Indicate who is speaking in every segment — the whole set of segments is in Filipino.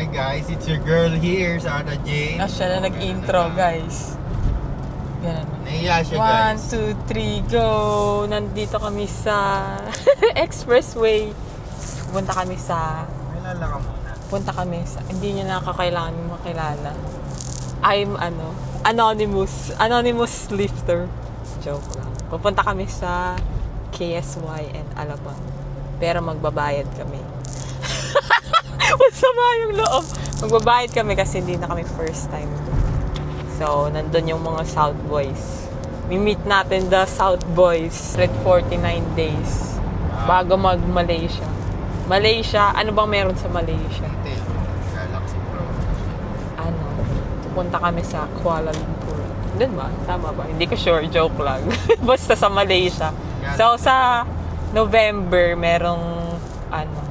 Speaker 1: Hi guys, it's your girl here, Sarah Jane.
Speaker 2: Siya na nag-intro, guys. Ganun.
Speaker 1: Naiya siya, guys.
Speaker 2: 1, 2, 3, go! Nandito kami sa expressway. Punta kami sa...
Speaker 1: Kilala ka muna.
Speaker 2: Punta kami sa... Hindi niya nakakailangan makilala. I'm anonymous. Anonymous lifter. Joke lang. Pupunta kami sa KSY and Alabang. Pero magbabayad kami. Masama yung loob. Magbabayad kami kasi hindi na kami first time. So, nandun yung mga South Boys. Mi-meet natin the South Boys. 49 days bago mag-Malaysia. Malaysia, ano bang meron sa Malaysia?
Speaker 1: Intel, Galaxy Pro.
Speaker 2: Ano, pupunta kami sa Kuala Lumpur. Doon ba? Tama ba? Hindi ko sure, joke lang. Basta sa Malaysia. So, sa November, merong ano,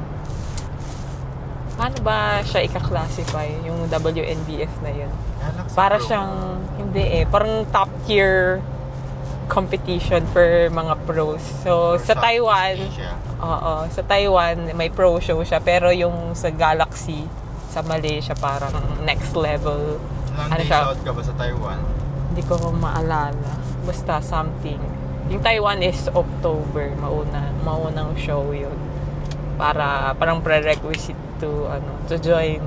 Speaker 2: paano ba siya ika-classify? Yung WNBF na yun.
Speaker 1: Galaxy
Speaker 2: Para
Speaker 1: Pro.
Speaker 2: siyang, hindi parang top tier competition for mga pros. So,
Speaker 1: Or
Speaker 2: sa
Speaker 1: Southeast
Speaker 2: Taiwan,
Speaker 1: Asia.
Speaker 2: oo, sa Taiwan, may pro show siya. Pero yung sa Galaxy, sa Malaysia, parang next level.
Speaker 1: Ilang
Speaker 2: Ano
Speaker 1: days
Speaker 2: siya?
Speaker 1: out ka ba sa Taiwan?
Speaker 2: Hindi ko maalala. Basta something. Yung Taiwan is October. Maunang show yun. Para parang prerequisite to join.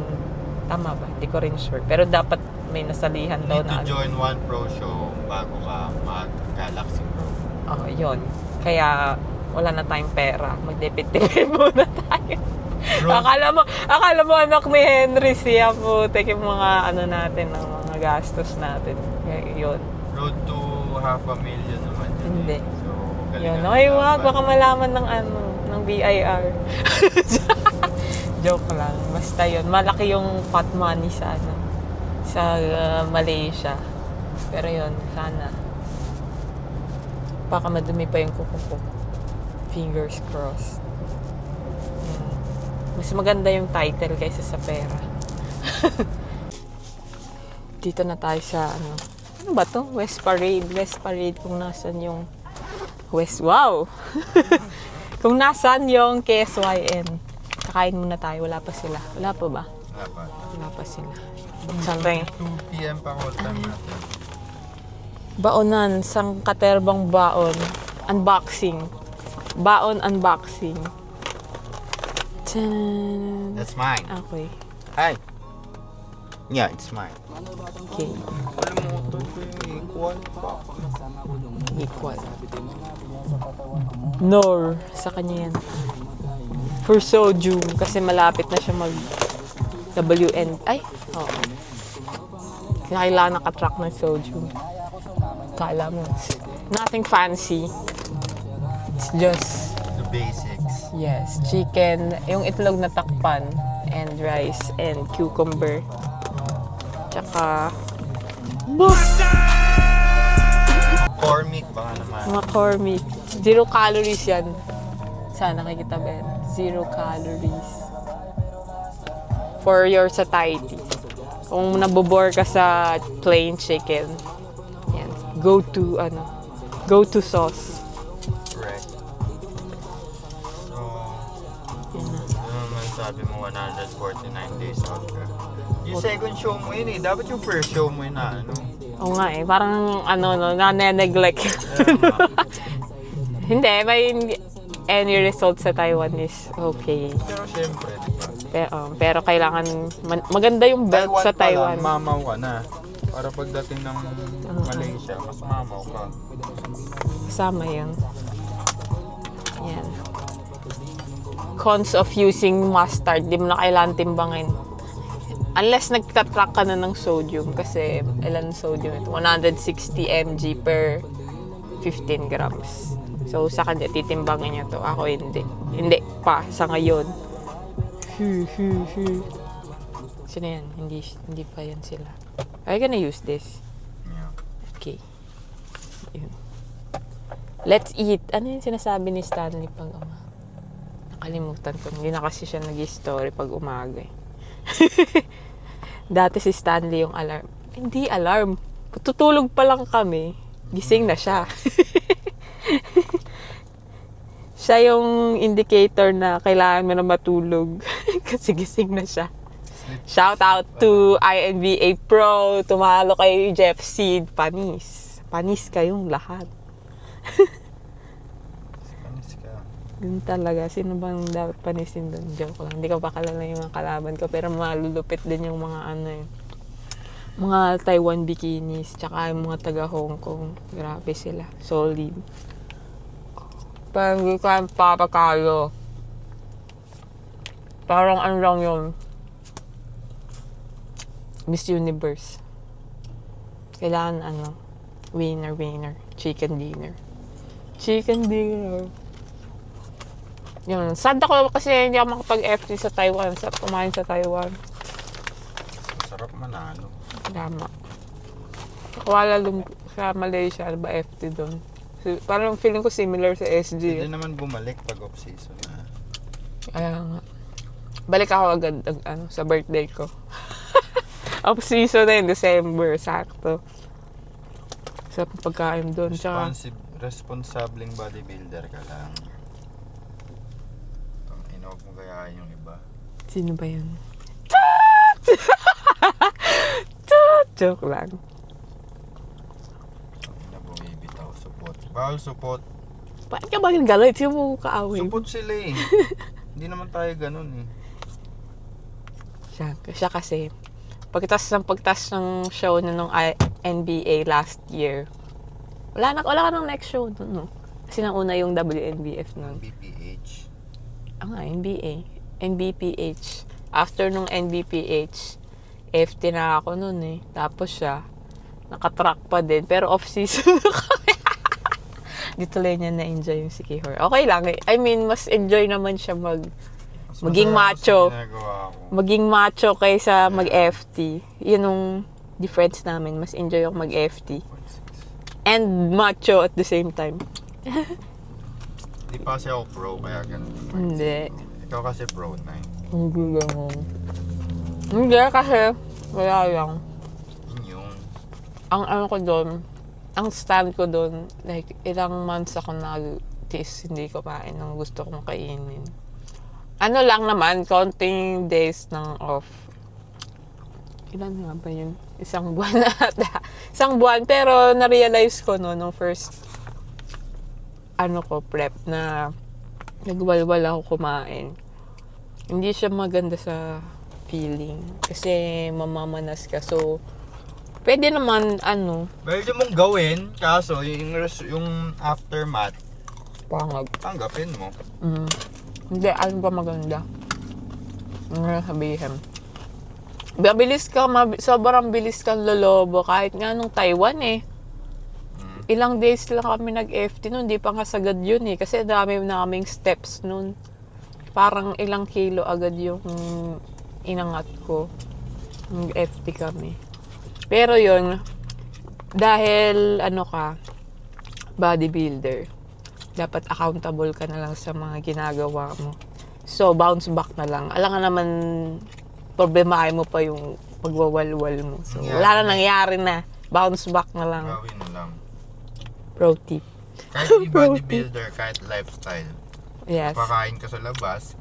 Speaker 2: Tama ba? Hindi ko rin sure. Pero dapat may nasalihan
Speaker 1: You
Speaker 2: daw
Speaker 1: need to
Speaker 2: na
Speaker 1: join one pro show bago ka mag-Galaxy Pro.
Speaker 2: yun. Kaya wala na tayong pera. Magdipit-tipid muna tayo.
Speaker 1: Bro.
Speaker 2: Akala mo anak ni Henry siya po. Take yung mga natin, ng mga gastos natin. Kaya yun.
Speaker 1: Road to 500,000 naman yun.
Speaker 2: Hindi.
Speaker 1: So,
Speaker 2: Yun.
Speaker 1: galingan
Speaker 2: Ay,
Speaker 1: mo
Speaker 2: wag.
Speaker 1: laban.
Speaker 2: Baka malaman ng BIR. Joke lang. Basta yun. Malaki yung pot money sa Malaysia. Pero yun, sana. Baka madumi pa yung kuko ko. Fingers crossed. Mas maganda yung title kaysa sa pera. Dito na tayo sa ano ba to? West Parade. West Parade kung nasan yung Wow! Kung nasan yung KSYN. Kakain muna tayo. Wala pa sila. Wala pa ba?
Speaker 1: Wala pa.
Speaker 2: Wala pa sila. Buksan rin.
Speaker 1: 2 p.m. pa call time natin.
Speaker 2: Baonan. Sang katerbang baon. Unboxing. Baon unboxing. Tsan.
Speaker 1: That's mine.
Speaker 2: Okay.
Speaker 1: Hi. Yeah, it's mine.
Speaker 2: Okay.
Speaker 1: Alam mo, ito yung equal pa.
Speaker 2: Equal. Nor. Sa kanya yan. For Sojum. Kasi malapit na siya mag WN. Ay! Oo. Kailangan nakatrack ng Sojum. Kala mo. Nothing fancy. It's just,
Speaker 1: The basics.
Speaker 2: yes, chicken. Yung itlog na takpan. And rice. And cucumber. Tsaka
Speaker 1: Core meat baka naman.
Speaker 2: mga core meat. 0 calories yan. Sana nakikita ba yan? 0 calories. For your satiety. Kung nabobore ka sa plain chicken, yan. Go to sauce.
Speaker 1: Correct. So,
Speaker 2: Yan na.
Speaker 1: ano naman sabi mo 149 days out ka? Yung second show mo yun eh. Dapat yung first show mo yun na ano.
Speaker 2: Oo nga eh. Parang na-neglect.
Speaker 1: Kaya nga.
Speaker 2: Hindi, may any result sa Taiwan is okay.
Speaker 1: Pero syempre, diba?
Speaker 2: Pero kailangan maganda yung belt sa Taiwan.
Speaker 1: Pa lang, mamaw ka na. Para pagdating ng Malaysia, mas mamaw ka.
Speaker 2: Kasama yun. Yan. Cons of using mustard, di mo na kailangan timbangin. Unless nagtatrack ka na ng sodium kasi ilan sodium ito? 160 mg per 15 grams. So sa kanya titimbangin niya to. Ako hindi. Hindi pa sa ngayon. Sino yan? Hindi pa yan sila. Are you gonna use this?
Speaker 1: Yeah.
Speaker 2: Okay. Yun. Let's eat. Ano yung sinasabi ni Stanley pag nakalimutan ko. Hindi na kasi siya nag-story pag umaga eh. Dati si Stanley yung alarm. Hindi alarm. Tutulog pa lang kami. Gising na siya. Siya yung indicator na kailangan mo na matulog. Kasi gising na siya. Shout out to INBA Pro. Tumalo kay Jeff Seed. Panis. Panis kayong lahat.
Speaker 1: Panis ka.
Speaker 2: Yun talaga. Sino bang dapat panisin doon? Joke lang. Hindi ko pa kalala yung mga kalaban ko. Pero malulupit din yung mga ano eh. Mga Taiwan bikinis. Tsaka yung mga taga Hong Kong. Grabe sila. Solid. Parang hindi ka papakalo. Parang ano lang yun. Miss Universe. Kailangan ano. Winner. Chicken dinner. Yun. Sad ako kasi hindi ako makapag-FT sa Taiwan. Sa kumain sa Taiwan.
Speaker 1: Sarap manalo.
Speaker 2: Tama. Sa Kuala Lumpur, sa Malaysia, ano ba FT doon? Parang feeling ko similar sa SG.
Speaker 1: Hindi naman bumalik pag off-season na.
Speaker 2: Kaya nga. Balik ako agad ano, sa birthday ko. Off-season na yun, December, sakto. Sa pagkain doon. Tsaka,
Speaker 1: Responsableng bodybuilder ka lang. Huwag mo gayahin yung iba.
Speaker 2: sino ba yun? Toot! Toot! Joke lang.
Speaker 1: Na bumibitaw, support. Bawal support.
Speaker 2: Bakit ka bakit galit? Sino mo kaaway?
Speaker 1: Support sila eh. Hindi naman tayo ganun eh.
Speaker 2: Siya kasi, pagtas ng show na nung NBA last year, wala ka ng next show dun, no? Kasi nauna yung WNBF nun.
Speaker 1: BPH.
Speaker 2: NBPH. After nung NBPH, FT na ako nun eh. Tapos siya, nakatrack pa din, pero off-season na kami. Di tuloy niya na-enjoy yung si Kihor. Okay lang eh. I mean, mas enjoy naman siya maging macho. Maging macho kaysa mag-FT. Yun yung difference namin. Mas enjoy ako mag-FT. And macho at the same time.
Speaker 1: Hindi pa kasi ako pro, kaya ganun.
Speaker 2: Hindi.
Speaker 1: Ikaw kasi pro na eh.
Speaker 2: Hindi ganun. Hindi kasi wala lang.
Speaker 1: Yun yung...
Speaker 2: Ang ano ko doon, ang stand ko doon, like ilang months ako nag-taste, hindi ko kain ng gusto kong kainin. Ano lang naman, counting days ng off. Ilan nga ba yun? Isang buwan na ata. Isang buwan, pero na-realize ko no, nung first prep na nagwalwal ako kumain. Hindi siya maganda sa feeling. Kasi mamamanas ka. So, pwede naman,
Speaker 1: Pwede mong gawin, kaso yung aftermath,
Speaker 2: pangag.
Speaker 1: tanggapin mo.
Speaker 2: Hindi, ano ba maganda? Ano na sabihin? Sobrang bilis kang lolobo. Kahit nga nung Taiwan eh. Ilang days lang kami nag-FT nun. Di pa nga sagad yun eh. Kasi dami naming steps nun. Parang ilang kilo agad yung inangat ko. Nag-FT kami. Pero yun, dahil bodybuilder, dapat accountable ka na lang sa mga ginagawa mo. So, bounce back na lang. Alam nga naman, problemahin mo pa yung pagwawalwal mo. So, wala na nangyari na. Bounce back na lang.
Speaker 1: Gawin mo lang.
Speaker 2: Pro tip.
Speaker 1: Kahit di bodybuilder, kahit lifestyle.
Speaker 2: Yes.
Speaker 1: Pakain ka sa labas,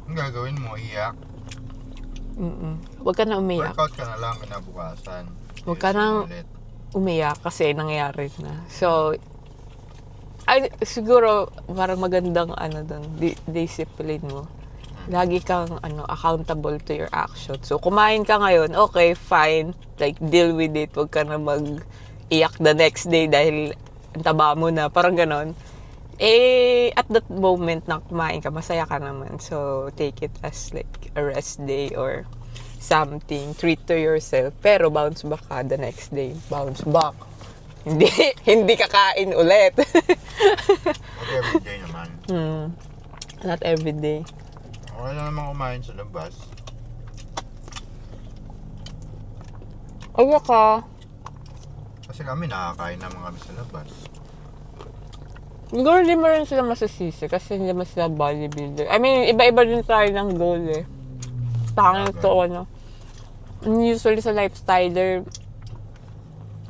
Speaker 1: ang gagawin mo, iyak.
Speaker 2: Huwag ka na umiyak.
Speaker 1: Workout ka na lang kinabukasan.
Speaker 2: Huwag ka nang umiyak kasi nangyari na. So, siguro parang magandang doon, discipline mo. Lagi kang accountable to your actions. So, kumain ka ngayon, okay, fine. Like, deal with it. Huwag ka na mag-iyak the next day dahil ang taba mo na. Parang ganon. At that moment na kumain ka, masaya ka naman. So, take it as like a rest day or something. Treat to yourself. Pero bounce back ka the next day. Bounce back. Hindi kakain ulit.
Speaker 1: Not everyday naman.
Speaker 2: Not everyday.
Speaker 1: Okay lang naman kumain sa labas.
Speaker 2: Ayaw ka.
Speaker 1: Kasi kami nakakain naman kami sa labas.
Speaker 2: Siguro di mo rin sila masasisi kasi hindi mo sila bodybuilder. I mean, iba-iba din tayo ng goal eh. Tanging to, usually sa lifestyler,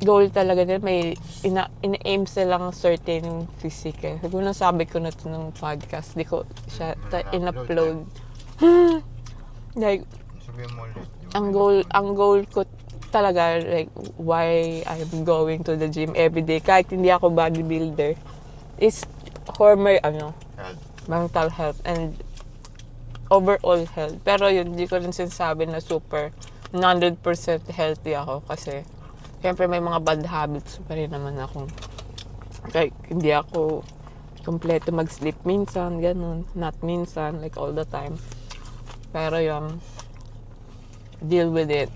Speaker 2: goal talaga nila, may ina-aim silang certain physique eh. Siguro nasabi ko na ito ng podcast, di ko siya in-upload. Like,
Speaker 1: Sabihin mo ulit.
Speaker 2: ang goal ko talaga, like, why I'm going to the gym every day, kahit hindi ako bodybuilder, is for my,
Speaker 1: Health.
Speaker 2: mental health and overall health. Pero yun, hindi ko rin sinasabi na super 100% healthy ako kasi syempre may mga bad habits pa rin naman akong, like, hindi ako kompleto mag-sleep minsan, ganun. Not minsan, like all the time. Pero yun, deal with it.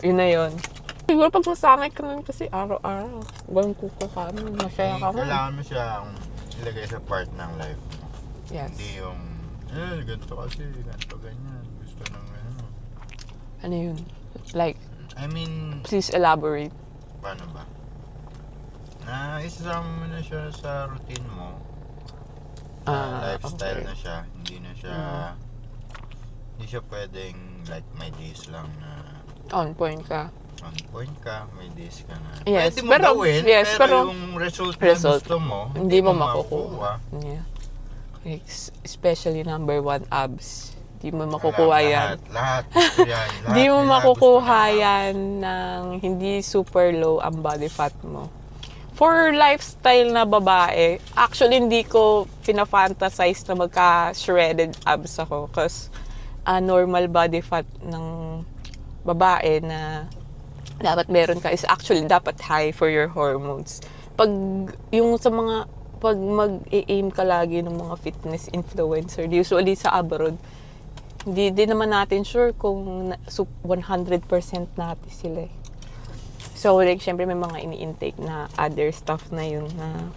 Speaker 2: Yun na yun. Siguro pag nasanay ka nun kasi araw-araw, gawin ko ka kami, masaya ka man.
Speaker 1: Kailangan mo siyang ilagay sa part ng life mo.
Speaker 2: Yes.
Speaker 1: Hindi yung, ganito kasi, ganito, ganyan. Gusto ng ano.
Speaker 2: Ano yun? Like,
Speaker 1: I mean,
Speaker 2: please elaborate.
Speaker 1: paano ba? Na isasama mo na siya sa routine mo. Lifestyle
Speaker 2: okay.
Speaker 1: na siya. Hindi siya pwedeng like may days lang na
Speaker 2: On point ka.
Speaker 1: on point ka, may days ka na.
Speaker 2: Yes,
Speaker 1: Pwede mo
Speaker 2: pero-
Speaker 1: gawin,
Speaker 2: yes,
Speaker 1: pero
Speaker 2: pero
Speaker 1: yung result na
Speaker 2: result,
Speaker 1: gusto mo,
Speaker 2: Hindi mo makukuha. Yeah. Like, especially number 1, abs. Hindi mo makukuha yan.
Speaker 1: Lahat. Gusto yan. Lahat
Speaker 2: Hindi mo
Speaker 1: nila
Speaker 2: makukuha
Speaker 1: gusto ng
Speaker 2: yan ng hindi super low ang body fat mo. For lifestyle na babae, actually hindi ko pinafantasize na magka-shredded abs ako kasi normal body fat ng babae na dapat meron ka is actually dapat high for your hormones. Pag yung sa mga pag mag-aim ka lagi ng mga fitness influencer, usually sa abroad, hindi din naman natin sure kung 100% natin sila eh. So, like, syempre may mga ini-intake na other stuff na yun na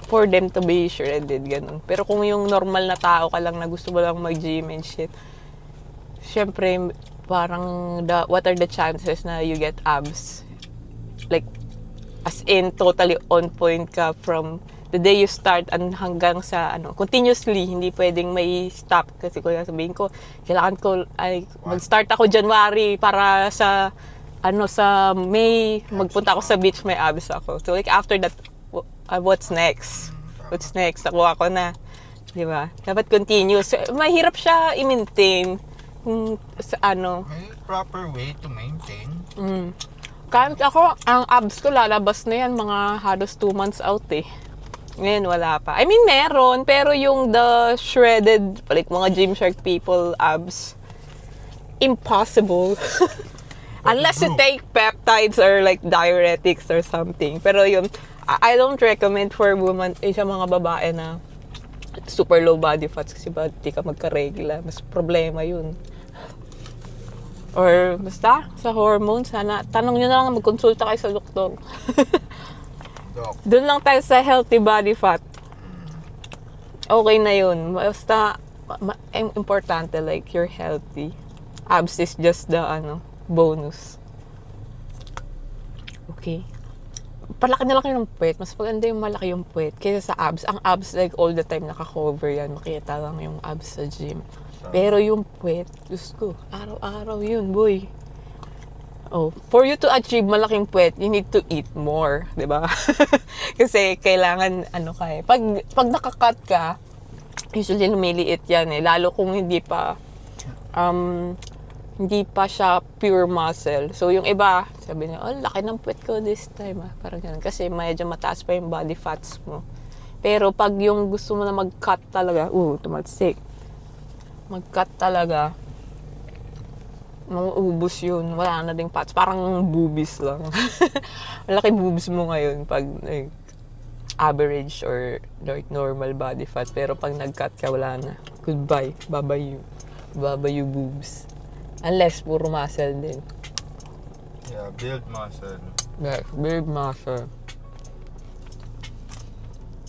Speaker 2: for them to be shredded, ganun. Pero kung yung normal na tao ka lang na gusto mo lang mag-gym and shit, syempre, parang what are the chances na you get abs? Like, as in, totally on point ka from the day you start and hanggang sa, continuously, hindi pwedeng may stop. Kasi kung sabihin ko, kailangan ko, mag-start ako January para sa May, magpunta ako sa beach, may abs ako. So, like, after that, what's next? What's next? Nakuha ko na. Di ba? Dapat continuous. Mahirap siya i-maintain.
Speaker 1: May proper way to maintain.
Speaker 2: Kahit ako, ang abs ko lalabas na yan mga halos 2 months out eh. Ngayon, wala pa. I mean, meron. Pero yung the shredded, like mga Gymshark people abs, impossible. Unless you take peptides or like diuretics or something. Pero yun, I don't recommend for women, sa mga babae na super low body fats kasi ba di ka magka-regla. Mas problema yun. Or basta, sa hormones, sana, tanong nyo na lang, magkonsulta kayo sa doktor.
Speaker 1: Doc.
Speaker 2: Doon lang tayo sa healthy body fat. Okay na yun. Basta, importante, like, you're healthy. Abs is just the, bonus. Okay. Palaki na lang yung puwet. Mas maganda yung malaki yung puwet kaysa sa abs. Ang abs, like, all the time naka-cover yan. Makita lang yung abs sa gym. Pero yung puwet, Diyos ko, araw-araw yun, boy. Oh, for you to achieve malaking puwet, you need to eat more, 'di ba? Kasi kailangan Pag naka-cut ka, usually lumiliit 'yan eh, lalo kung hindi pa siya pure muscle. So yung iba, sabi niya, laki ng puwet ko this time parang ganun. Kasi medyo mataas pa yung body fats mo. Pero pag yung gusto mo na mag-cut talaga, tumatsik. Mag-cut talaga, mauubos yun. Wala na ding fats. Parang boobies lang. Malaki boobs mo ngayon pag like, average or like, normal body fat. Pero pag nag-cut ka, wala na. Goodbye. Babayu. Babayu boobs. Unless puro muscle din.
Speaker 1: Yeah, build muscle.
Speaker 2: Yeah, build muscle.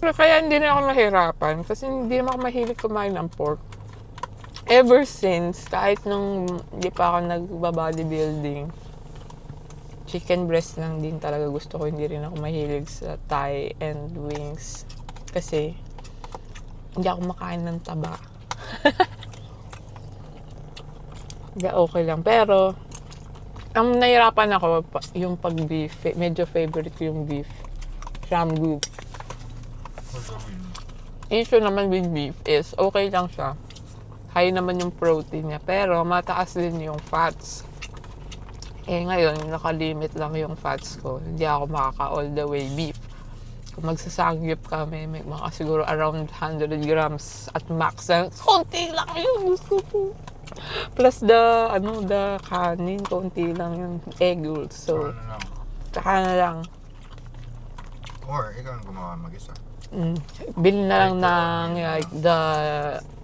Speaker 2: Pero kaya hindi na ako nahirapan kasi hindi naman ako mahilig kumain ng pork. Ever since, kahit nung hindi pa ako nagba-bodybuilding, chicken breast lang din talaga gusto ko. Hindi rin ako mahilig sa thigh and wings. Kasi, hindi ako makain ng taba. Okay lang. Pero, ang nahirapan ako, yung pag-beef. Medyo favorite ko yung beef. Shamgu. Issue naman with beef is, okay lang siya. high naman yung protein niya, pero mataas din yung fats. Eh ngayon, nakalimit lang yung fats ko. Hindi ako makaka all the way beef. Kung magsasangyup kami, may mga siguro around 100 grams at max. Konti lang yun, gusto ko. Plus the kanin, konti lang yung egg rolls. So,
Speaker 1: Ano lang.
Speaker 2: saka na lang.
Speaker 1: Or, ikaw ang gumawa mag-isa.
Speaker 2: Bili na lang ng like,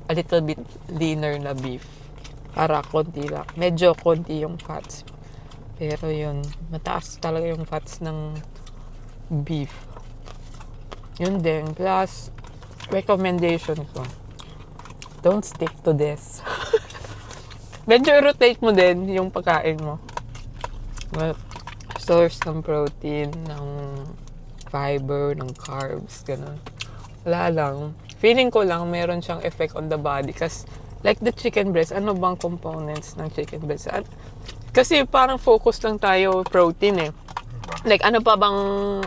Speaker 2: a little bit leaner na beef. Para konti lang. Medyo konti yung fats. Pero yun, mataas talaga yung fats ng beef. Yun din. Plus, recommendation ko. Don't stick to this. Medyo rotate mo din yung pagkain mo. Well, source ng protein, ng fiber, ng carbs, ganun. Wala lang. Feeling ko lang meron siyang effect on the body. Kasi like the chicken breast, ano bang components ng chicken breast? Kasi parang focus lang tayo protein eh. Like ano pa bang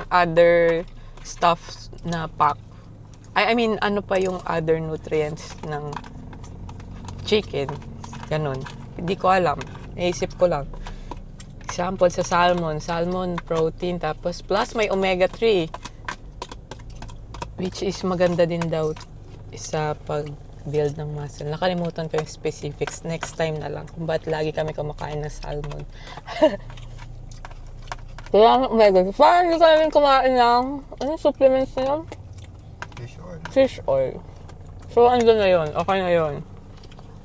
Speaker 2: other stuff na pack? I mean, ano pa yung other nutrients ng chicken? Ganun. Hindi ko alam. Naisip ko lang. Example sa salmon. Salmon, protein, tapos plus may omega-3. Which is maganda din daw sa pag-build ng muscle. Nakalimutan ko yung specifics. Next time na lang. Kung ba't lagi kami kumakain ng salmon. Kaya, omega-3. Parang hindi kami kumain ng, supplements na yun?
Speaker 1: Fish oil.
Speaker 2: Fish oil. So, ano na yun? Okay na yun.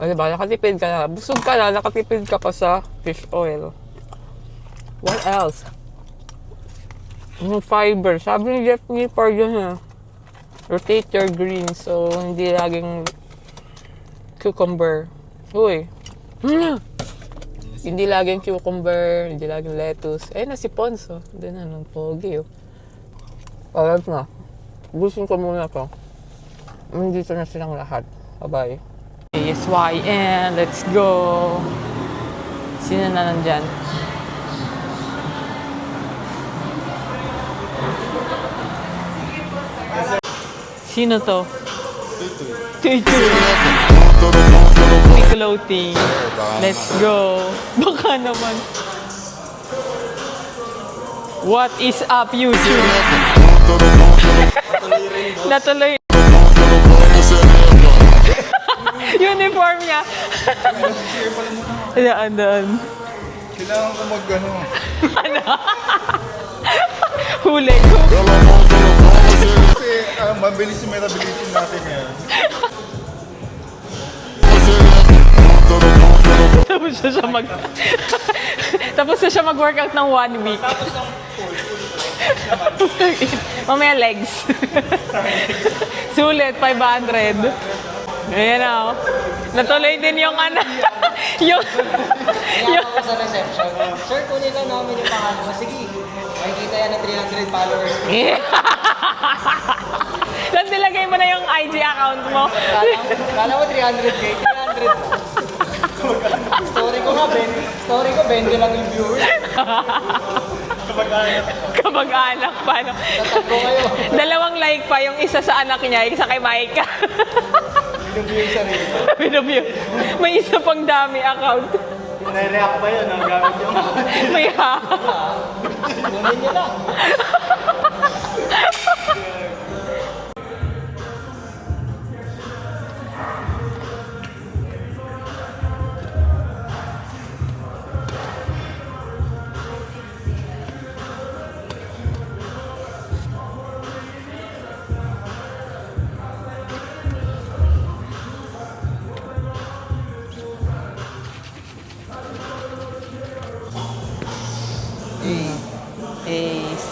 Speaker 2: O diba, nakatipid ka na. Busog ka na, nakatipid ka pa sa fish oil. What else? Yung fiber. Sabi ni Jeff Nippard yun rotate your greens. So, hindi laging cucumber. Uy. Hindi laging cucumber, hindi laging lettuce. Eh, na si Ponso. Hindi na, nung pogi Alright na. Gusto ko muna to. Nandito na silang lahat. Bye-bye. SYN, let's go. Sino na nandyan? Sino to? Tutu. Clothing. Let's go. Baka naman. What is up, YouTube? Natuloy. Uniform niya. Daan.
Speaker 1: Kailangan ko mag-ano.
Speaker 2: Huli.
Speaker 1: Kasi mabilis yung metability natin yan.
Speaker 2: Tapos na siya mag-workout ng 1 week. Mamaya legs. Sulit, 500. Ayan na, natuloy din yung yung
Speaker 3: Kaya ako sa reception. Sir, kunin lang namin yung pangalan mo. Sige, makikita yan na 300 followers.
Speaker 2: Tapos nilagay mo na yung IG account mo.
Speaker 3: Kala mo 300k, 300. Story ko 20 lang yung viewers.
Speaker 2: Kamag-anak pa, no?
Speaker 3: Tatakbo kayo.
Speaker 2: 2 like pa, yung isa sa anak niya, isa kay Micah.
Speaker 3: Binubview yung sarili.
Speaker 2: Binubview. May isa pang dami account.
Speaker 3: Nare-react pa yun, ang gamit yung...
Speaker 2: May
Speaker 3: Kunin nyo lang.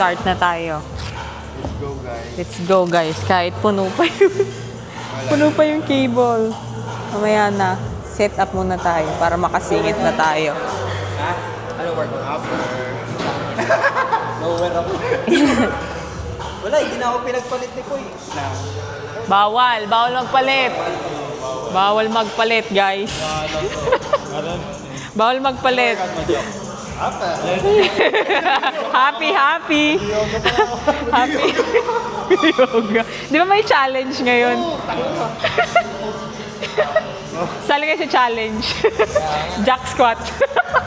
Speaker 2: Start na tayo.
Speaker 1: Let's go, guys.
Speaker 2: Let's go, guys. Kahit puno pa yung cable. Mamaya na. Set up muna tayo para makasingit na tayo.
Speaker 3: Ha? Ano work? Nowhere ako. Wala, hindi na ako pinagpalit ni Koy.
Speaker 2: Bawal magpalit. Bawal magpalit, guys. Bawal magpalit. Happy. Happy. Yoga. Di ba may challenge ngayon? Sali kayo sa challenge. Jack squat.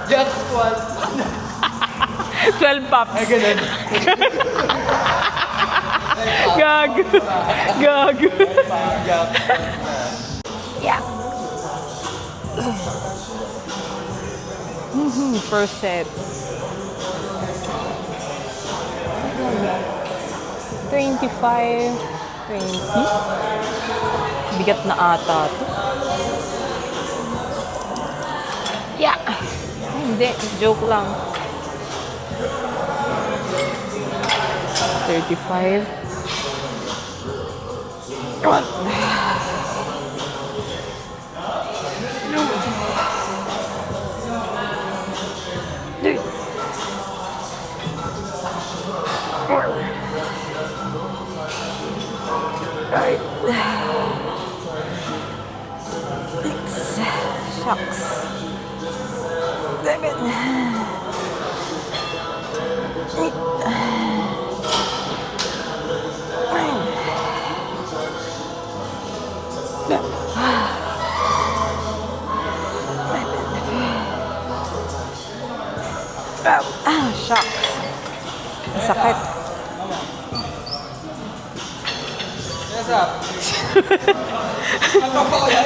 Speaker 3: Jack squat.
Speaker 2: 12 pops.
Speaker 3: Ay, ganun.
Speaker 2: Gag. Gag.
Speaker 3: Jack.
Speaker 2: Yeah. First set. 25, 20. Bigat na ata to. Yeah. Hindi, joke lang. 35. What? Shucks. 7. 8. Shucks. Sakit.
Speaker 3: What's up? Ano pa ko yan?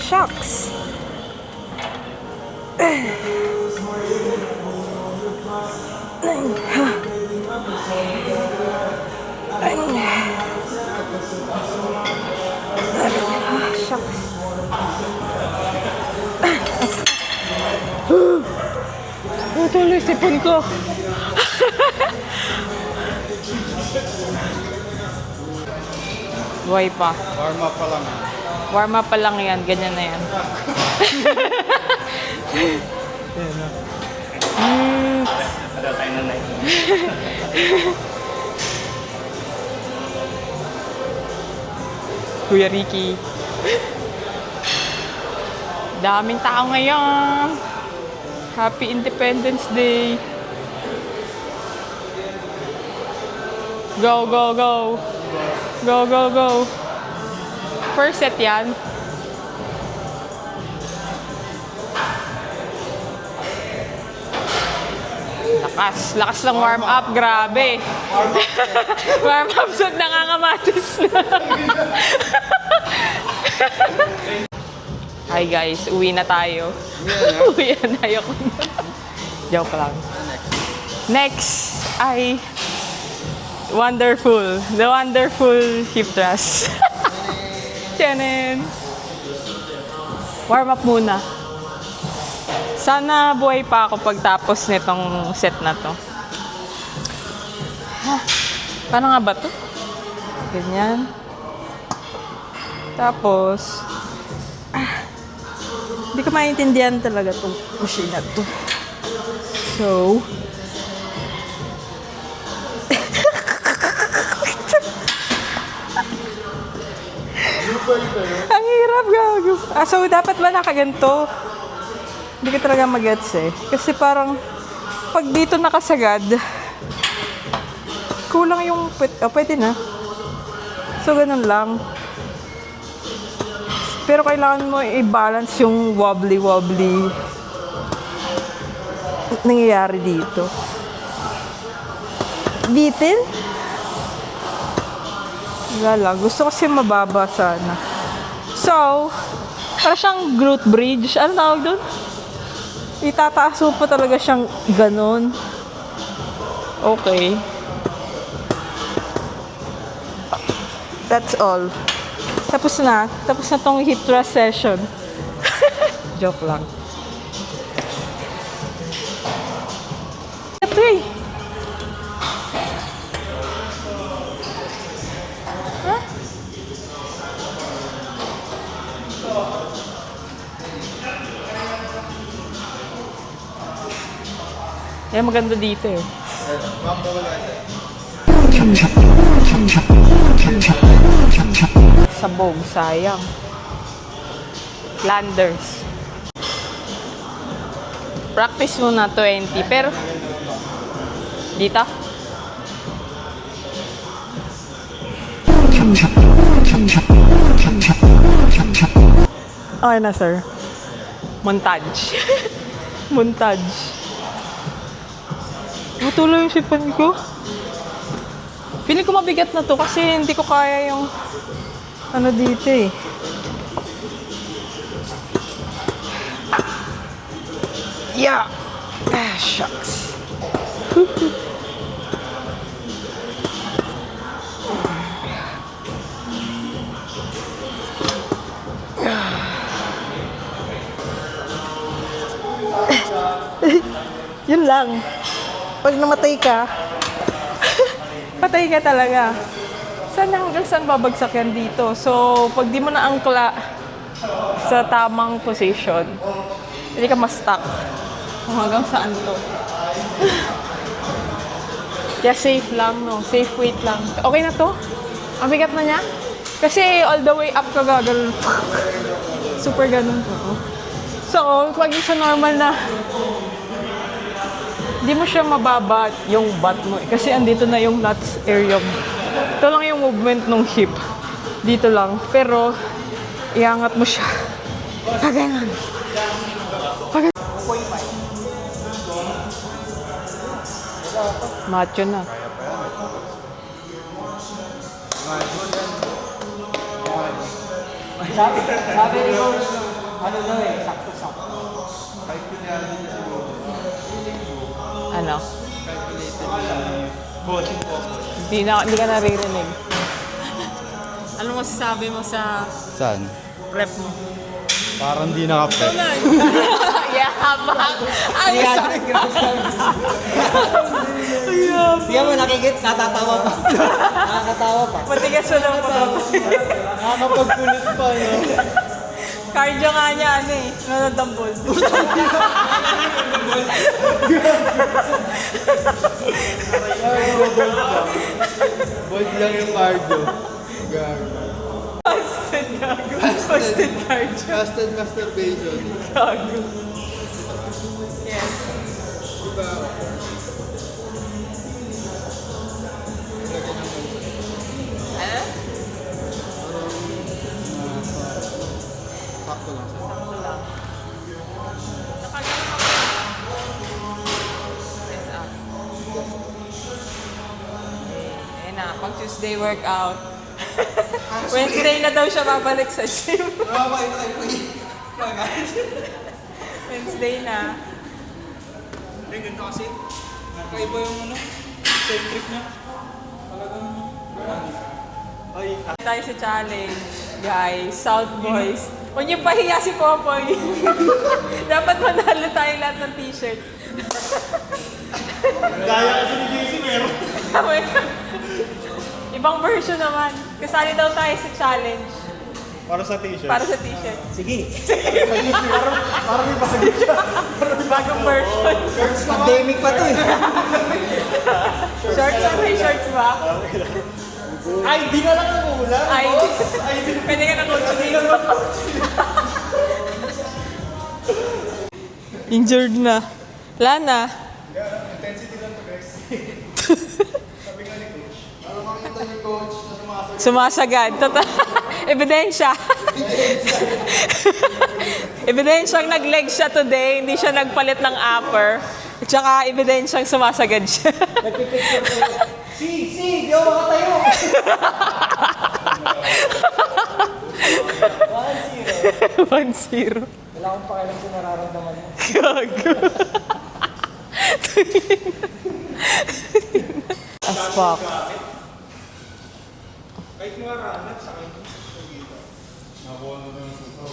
Speaker 2: Shucks. Shucks. Tuloy sipon ko. Buhay pa.
Speaker 1: Warm up pa lang.
Speaker 2: Warm up pa lang yan. Ganyan na yan. Kuya Ricky. Daming tao ngayon. Happy Independence Day. Go, go, go. Go, go, go. First set yan. Lakas ng warm up, grabe. Warm up so nangangamatis na. Hi guys, uwi na tayo. Uwi na tayo. Joke lang. Next ay wonderful. The wonderful hip thrust. Tiyanin. Warm up muna. Sana buhay pa ako pagtapos nitong set na to. Paano nga ba to? Ganyan. Tapos, hindi ko maintindihan talaga itong machine na to. So, ang hirap gago. So, dapat ba nakaganto? Hindi ko talaga mag-gets eh. Kasi parang, pag dito nakasagad, kulang yung, pwede na. So, ganun lang. Pero kailangan mo i-balance yung wobbly-wobbly nangyayari dito. Bitin? Wala lang. Gusto kasi mababa sana. So, para siyang glute bridge. Ano tawag doon? Itataas mo pa talaga siyang ganon. Okay. That's all. Tapos na tong hip thrust session. Joke lang. Hey. Huh? Eh, maganda dito eh. Sabog, sayang. Landers. Practice muna 20, pero dito. Okay na, sir. Montage. Montage. Matuloy yung sipan ko. Feeling ko mabigat na to kasi hindi ko kaya yung ano dito eh. Yeah. Ah, shucks. Yun lang. Pag namatay ka, patay ka talaga. Saan hanggang saan babagsak yan dito? So, pag di mo na angkla sa tamang position, hindi ka ma-stuck. Kung hanggang saan to. Kaya safe lang, no? Safe weight lang. Okay na to? Ang bigat na niya? Kasi all the way up ka gagawin. Super ganun to. So, pag sa normal na, hindi mo siya mababa yung butt mo. Kasi andito na yung lats area mo. Ito lang yung movement ng hip. Dito lang. Pero, iangat mo siya. Kaganon. Macho na.
Speaker 3: Sabi ni Coach, ano daw eh, sakto-sakto.
Speaker 2: Ano? Hindi ka naririnig. Ano masasabi mo sa
Speaker 1: Saan?
Speaker 2: prep mo?
Speaker 1: Parang di nakapit.
Speaker 2: Yabang! Ang sakit!
Speaker 3: Tiyan mo, nakikit, natatawa pa. Nakakatawa pa.
Speaker 2: Matigas na lang pa.
Speaker 1: Nakakapagkulit pa, no?
Speaker 2: Cardio nga niya, ano eh. Nanadambol.
Speaker 1: Bold lang yung cardio. Gago.
Speaker 2: Fasted gago. Fasted cardio.
Speaker 1: Fasted masturbation.
Speaker 2: Gago. Yes. Ano?
Speaker 1: Sakto lang.
Speaker 2: Yes, up. Ayun na, pag Tuesday workout. Wednesday na daw siya babalik sa gym. Wednesday na.
Speaker 4: Hindi, ganito kasi. Nakaiba yung ano, centric niya. Talagang, ay,
Speaker 2: Tayo sa challenge, guys. South Boys. Huwag niyo pahiya si Popoy. Dapat manalo tayo lahat ng t-shirt.
Speaker 4: gaya kasi ni JC meron.
Speaker 2: Ibang version naman. Kasali daw tayo sa challenge
Speaker 4: Para sa t-shirt.
Speaker 2: para sa t-shirt.
Speaker 3: Sige.
Speaker 4: Parang may basagin siya.
Speaker 2: Bagong version.
Speaker 3: Pandemic pa to eh.
Speaker 2: Shorts na may shorts ba?
Speaker 4: Ay, di na lang ang ulan.
Speaker 2: Ay, pwede ka na coach dito. Injured na. Wala na.
Speaker 4: Intensity lang to, guys. Sabi nga ni Coach.
Speaker 1: Para makita ni coach na sumasagay.
Speaker 2: Sumasagad. Ebidensya. Ebidensyang nag-leg siya today, hindi siya nagpalit ng upper. At saka ebidensyang sumasagad siya.
Speaker 3: Nagpipicture kayo. Si, di ako makatayo.
Speaker 2: 1-0.
Speaker 3: Wala akong pakialam sa nararamdaman mo.
Speaker 2: Gago. As fuck.
Speaker 4: Kahit mga ranat sa akin. Nakuha na ng sukaw.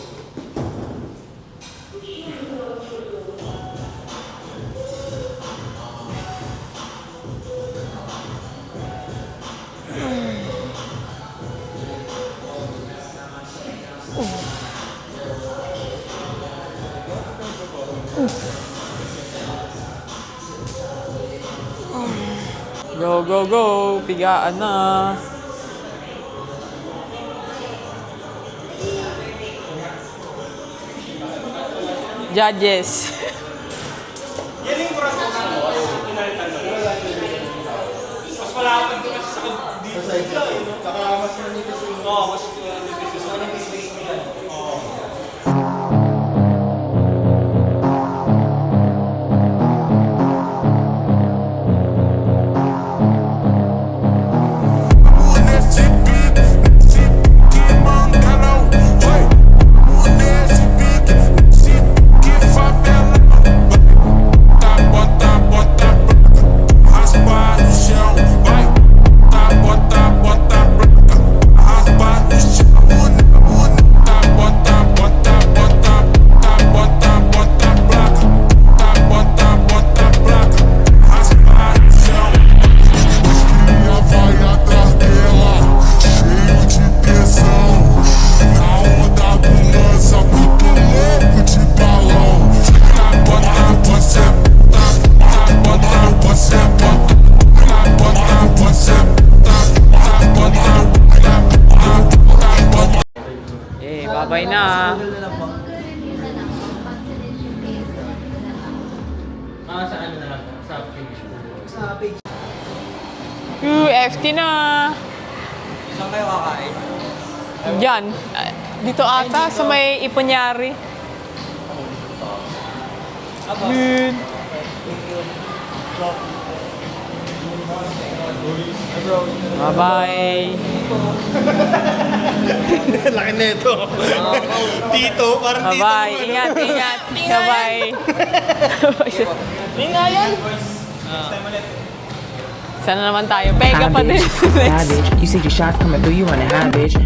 Speaker 2: Go, go, go. Pigaan na. Judges.
Speaker 4: Yan yung process mo. Pinalitan mo. Mas malapad ko kasi sa dito. Saka mas manipis yung... Oo, mas manipis yung... Manipis yung yan. Oo.
Speaker 2: Babay na.
Speaker 3: Sa ano na lang, sa finish ko.
Speaker 2: FT na.
Speaker 3: Saan kayo kakain?
Speaker 2: Diyan. Dito ata sa may Iponyari. Yun. Bye-bye.
Speaker 4: Laki na ito. Tito, parang tito.
Speaker 2: Bye-bye. Ingat, ingat. Bye-bye.
Speaker 3: Hindi nga yan!
Speaker 2: Sana naman tayo. Pega pa din.
Speaker 5: Savage. You see your shots coming through, you running high, bitch.